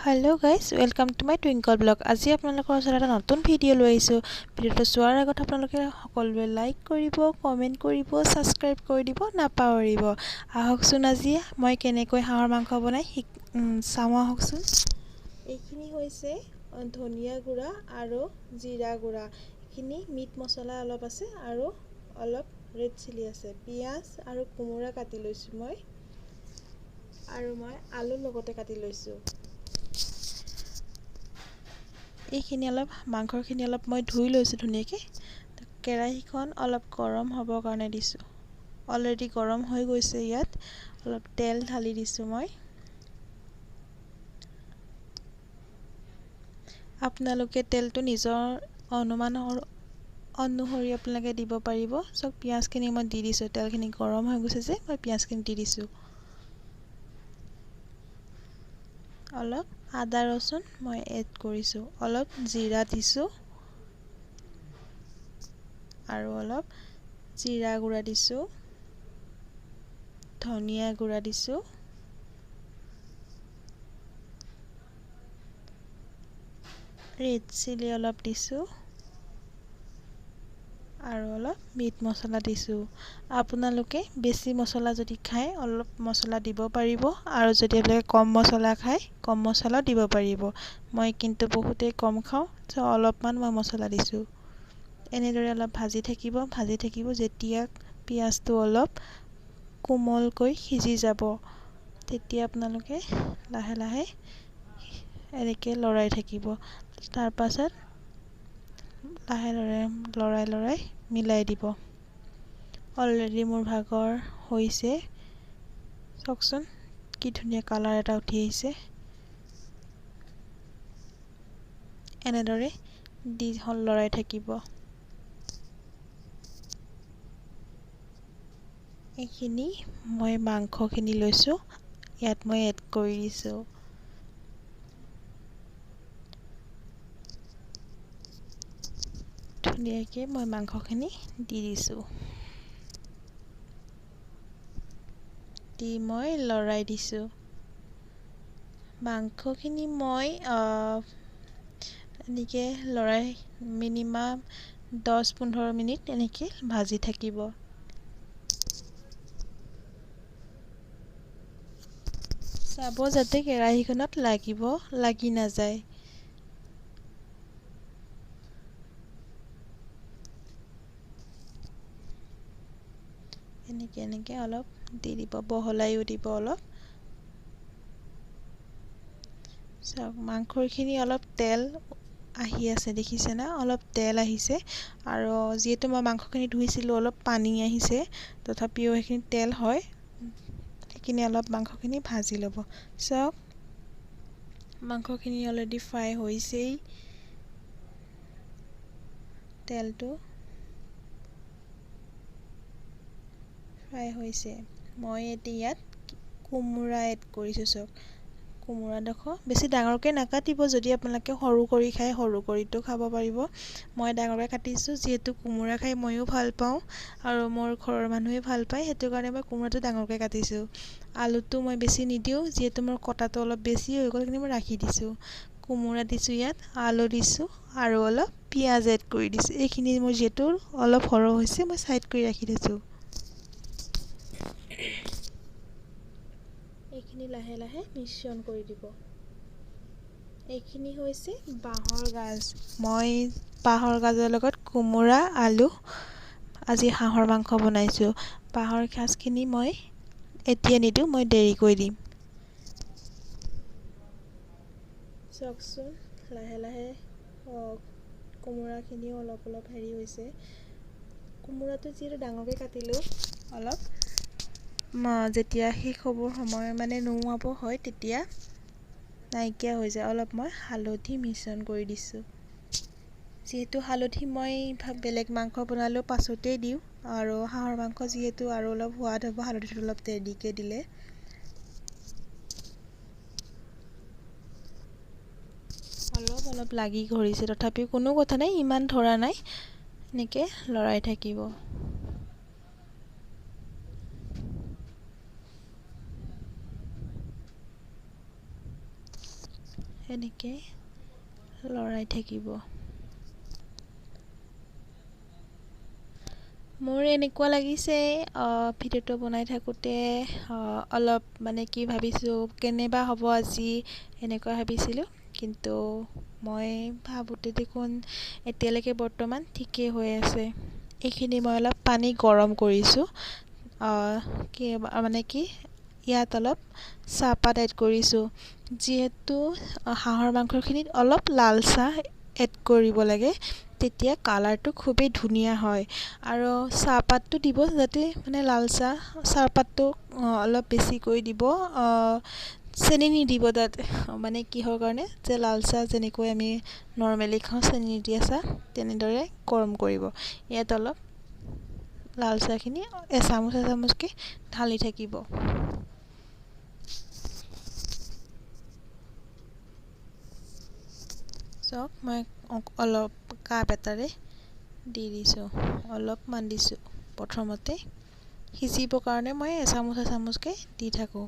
Hello' guys welcome to my Twinkle blog. আজি আপোনালোকৰ ওচৰত এটা নতুন ভিডিঅ' লৈ আহিছোঁ। ভিডিঅ'টো চোৱাৰ আগত আপোনালোকে সকলোৱে লাইক কৰিব, কমেণ্ট কৰিব, ছাবস্ক্ৰাইব কৰি দিব নাপাহৰিব। আহকচোন আজি মই কেনেকৈ হাঁহৰ মাংস বনাই চাওঁ আহকচোন। এইখিনি হৈছে ধনিয়া গুড়া আৰু জিৰা গুড়া। এইখিনি মিট মছলা অলপ আছে আৰু অলপ ৰেড চিলি আছে। পিঁয়াজ আৰু কোমোৰা কাটি লৈছোঁ মই, আৰু মই আলু লগতে কাটি লৈছোঁ। এইখিনি মাংসখিনি অলপ মই ধুই লৈছোঁ ধুনীয়াকৈ। কেৰাহীখন অলপ গৰম হ'বৰ কাৰণে দিছোঁ। অলৰেডি গৰম হৈ গৈছে। ইয়াত অলপ তেল ঢালি দিছোঁ মই। আপোনালোকে তেলটো নিজৰ অনুমান অনুসৰি আপোনালোকে দিব পাৰিব। চব পিঁয়াজখিনি মই দি দিছোঁ। তেলখিনি গৰম হৈ গৈছে যে মই পিঁয়াজখিনি দি দিছোঁ। অলপ আদা ৰচুন মই এড কৰিছোঁ, অলপ জিৰা দিছোঁ আৰু অলপ জিৰা গুড়া দিছোঁ, ধনিয়া গুড়া দিছোঁ, ৰেড চিলি অলপ দিছোঁ আৰু অলপ মিট মছলা দিছোঁ। আপোনালোকে বেছি মছলা যদি খায় অলপ মছলা দিব পাৰিব, আৰু যদি আপোনালোকে কম মছলা খায় কম মছলাও দিব পাৰিব। মই কিন্তু বহুতেই কম খাওঁ, অলপমান মই মছলা দিছোঁ। এনেদৰে অলপ ভাজি থাকিব যেতিয়া পিঁয়াজটো অলপ কোমলকৈ সিজি যাব তেতিয়া আপোনালোকে লাহে লাহে এনেকৈ লৰাই থাকিব। তাৰপাছত লাহে লৰাই মিলাই দিব। অলৰেডি মোৰ ভাগৰ হৈছে, চাওকচোন কি ধুনীয়া কালাৰ এটা উঠি আহিছে। এনেদৰে দি লৰাই থাকিব। এইখিনি মই মাংসখিনি লৈছোঁ, ইয়াত মই এড কৰি দিছোঁ। ধুনীয়াকৈ মই মাংসখিনি দি দিছোঁ। দি মই লৰাই দিছোঁ। মাংসখিনি মই এনেকৈ লৰাই মিনিমাম 10-15 মিনিট এনেকৈ ভাজি থাকিব। চাব যাতে কেৰাহীখনত লাগি নাযায়। এনেকৈ অলপ দি দিব, বহলাইও দিব অলপ। চাওক মাংসখিনি অলপ তেল আহি আছে, দেখিছেনে? অলপ তেল আহিছে, আৰু যিহেতু মই মাংসখিনি ধুইছিলোঁ অলপ পানী আহিছে, তথাপিও সেইখিনি তেল হয়। সেইখিনি অলপ মাংসখিনি ভাজি ল'ব। চাওক মাংসখিনি অলৰেডি ফ্ৰাই হৈছেই। তেলটো ফ্ৰাই হৈছে। মই এতিয়া ইয়াত কোমোৰা এড কৰিছোঁ। চাওক কোমোৰাডোখৰ বেছি ডাঙৰকৈ নাকাটিব। যদি আপোনালোকে সৰু কৰি খায় সৰু কৰিটো খাব পাৰিব। মই ডাঙৰকৈ কাটিছোঁ, যিহেতু কোমোৰা খাই ময়ো ভাল পাওঁ আৰু মোৰ ঘৰৰ মানুহে ভাল পায়, সেইটো কাৰণে মই কোমোৰাটো ডাঙৰকৈ কাটিছোঁ। আলুটো মই বেছি নিদিওঁ, যিহেতু মোৰ কটাটো অলপ বেছি হৈ গ'ল, সেইকাৰণে মই ৰাখি দিছোঁ। কোমোৰা দিছোঁ, ইয়াত আলু দিছোঁ আৰু অলপ পিঁয়াজ এড কৰি দিছোঁ। এইখিনি মোৰ যিহেতু অলপ সৰহ হৈছে মই ছাইড কৰি ৰাখি দিছোঁ। এইখিনি লাহে লাহে মিশ্ৰণ কৰি দিব। এইখিনি হৈছে বাঁহৰ গাজ। মই বাঁহৰ গাজৰ লগত কোমোৰা আলু আজি হাঁহৰ মাংস বনাইছোঁ। বাঁহৰ গাজখিনি মই এতিয়া নিদিওঁ, মই দেৰিকৈ দিম। চাওকচোন লাহে লাহে কোমোৰাখিনিও অলপ অলপ হেৰি হৈছে। কোমোৰাটো যিহেতু ডাঙৰকৈ কাটিলোঁ, অলপ যেতিয়া শেষ হ'বৰ সময় নোমোৱাব হয় তেতিয়া নাইকিয়া হৈ যায়। অলপ মই হালধি মিশ্ৰণ কৰি দিছোঁ। যিহেতু হালধি মই বেলেগ মাংস বনালেও পাছতেই দিওঁ, আৰু হাঁহৰ মাংস যিহেতু আৰু অলপ সোৱাদ হ'ব হালধিটো অলপ দেৰিকৈ দিলে। অলপ লাগি ধৰিছে, তথাপিও কোনো কথা নাই, ইমান ধৰা নাই। এনেকৈ লৰাই থাকিব। এনেকৈ লৰাই থাকিব। মোৰ এনেকুৱা লাগিছে ভিডিঅ'টো বনাই থাকোঁতে অলপ মানে কি ভাবিছোঁ কেনেবা হ'ব আজি এনেকুৱা ভাবিছিলোঁ, কিন্তু মই ভাবোঁতে দেখোন এতিয়ালৈকে বৰ্তমান ঠিকেই হৈ আছে। এইখিনি মই অলপ পানী গৰম কৰিছোঁ, মানে কি ইয়াত অলপ চাহপাত এড কৰিছোঁ, যিহেতু হাঁহৰ মাংসখিনিত অলপ লাল চাহ এড কৰিব লাগে, তেতিয়া কালাৰটো খুবেই ধুনীয়া হয়। আৰু চাহপাতটো দিব যাতে মানে লাল চাহপাতটো অলপ বেছিকৈ দিব, চেনি নিদিব তাত, মানে কিহৰ কাৰণে যে লাল চাহ যেনেকৈ আমি নৰ্মেলি খাওঁ চেনি নিদিয়া চাহ, তেনেদৰে গৰম কৰিব। ইয়াত অলপ লাল চাহখিনি এচামুচ এচামুচকৈ ঢালি থাকিব। চাওক মই অলপ কাপ এটাৰে দি দিছোঁ, অলপমান দিছোঁ। প্ৰথমতে সিজিবৰ কাৰণে মই এচামুচ এচামুচকৈ দি থাকোঁ।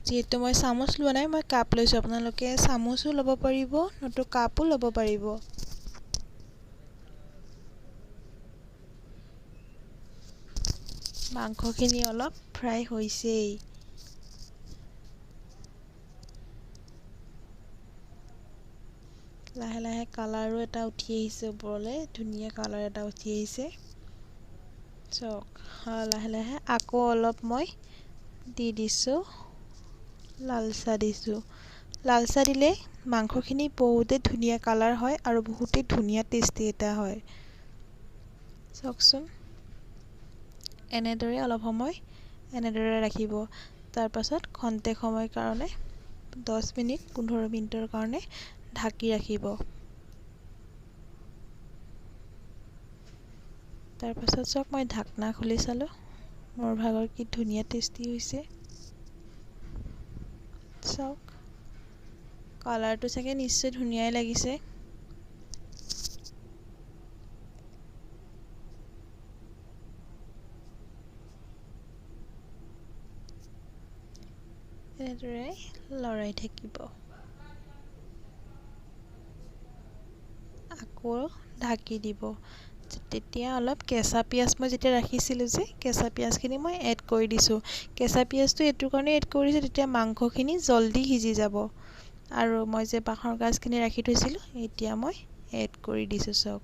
যিহেতু মই চামুচ লোৱা নাই, মই কাপ লৈছোঁ। আপোনালোকে চামুচো ল'ব পাৰিব, নয়তো কাপো ল'ব পাৰিব। মাংসখিনি অলপ ফ্ৰাই হৈছেই। লাহে লাহে কালাৰো এটা উঠি আহিছে ওপৰলৈ, ধুনীয়া কালাৰ এটা উঠি আহিছে। চাওক লাহে লাহে আকৌ অলপ মই দি দিছোঁ, লাল চাহ দিছোঁ। লাল চাহ দিলে মাংসখিনি বহুতেই ধুনীয়া কালাৰ হয় আৰু বহুতেই ধুনীয়া টেষ্টি এটা হয়। চাওকচোন এনেদৰে অলপ সময় এনেদৰে ৰাখিব। তাৰপাছত খন্তেক সময়ৰ কাৰণে 10 মিনিট 15 মিনিটৰ কাৰণে ঢাকি ৰাখিব। তাৰপাছত চাওক মই ঢাকনা খুলি চালোঁ, মোৰ ভাগৰ কি ধুনীয়া টেষ্টি হৈছে। চাওক কালাৰটো চাগে নিশ্চয় ধুনীয়াই লাগিছে। এনেদৰে লৰাই থাকিব। আকৌ ঢাকি দিব। তেতিয়া অলপ কেঁচা পিঁয়াজ মই যেতিয়া ৰাখিছিলোঁ যে কেঁচা পিঁয়াজখিনি মই এড কৰি দিছোঁ। কেঁচা পিঁয়াজটো এইটো কাৰণে এড কৰিছোঁ, তেতিয়া মাংসখিনি জল্দি সিজি যাব। আৰু মই যে বাঁহৰ গাজখিনি ৰাখি থৈছিলোঁ, এতিয়া মই এড কৰি দিছোঁ। চাওক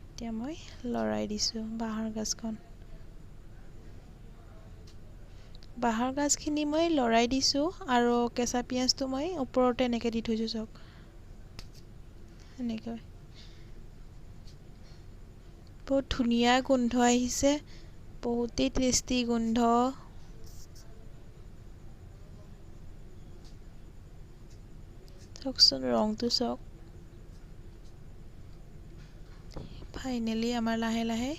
এতিয়া মই লৰাই দিছোঁ বাঁহৰ গাজখন। বাঁহৰ গাজখিনি মই লৰাই দিছোঁ আৰু কেঁচা পিঁয়াজটো মই ওপৰতে এনেকৈ দি থৈছোঁ। চাওক এনেকৈ বহুত ধুনীয়া গোন্ধ আহিছে, বহুতেই টেষ্টি গোন্ধ। চাওকচোন ৰংটো চাওক। ফাইনেলি আমাৰ লাহে লাহে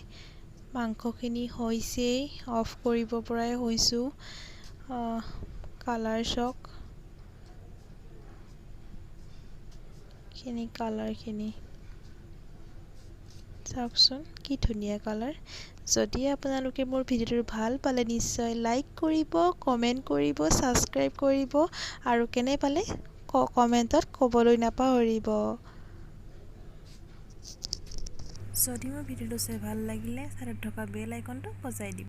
মাংসখিনি হৈছেই, অফ কৰিব পৰাই হৈছোঁ। কালাৰ চাওক, কালাৰখিনি চাওকচোন কি ধুনীয়া কালাৰ। যদি আপোনালোকে মোৰ ভিডিঅ'টো ভাল পালে নিশ্চয় লাইক কৰিব, কমেণ্ট কৰিব, ছাবস্ক্ৰাইব কৰিব আৰু কেনে পালে কমেণ্টত ক'বলৈ নাপাহৰিব। যদি মোৰ ভিডিঅ'টো চাই ভাল লাগিলে, তাতে থকা বেল আইকনটো বজাই দিব।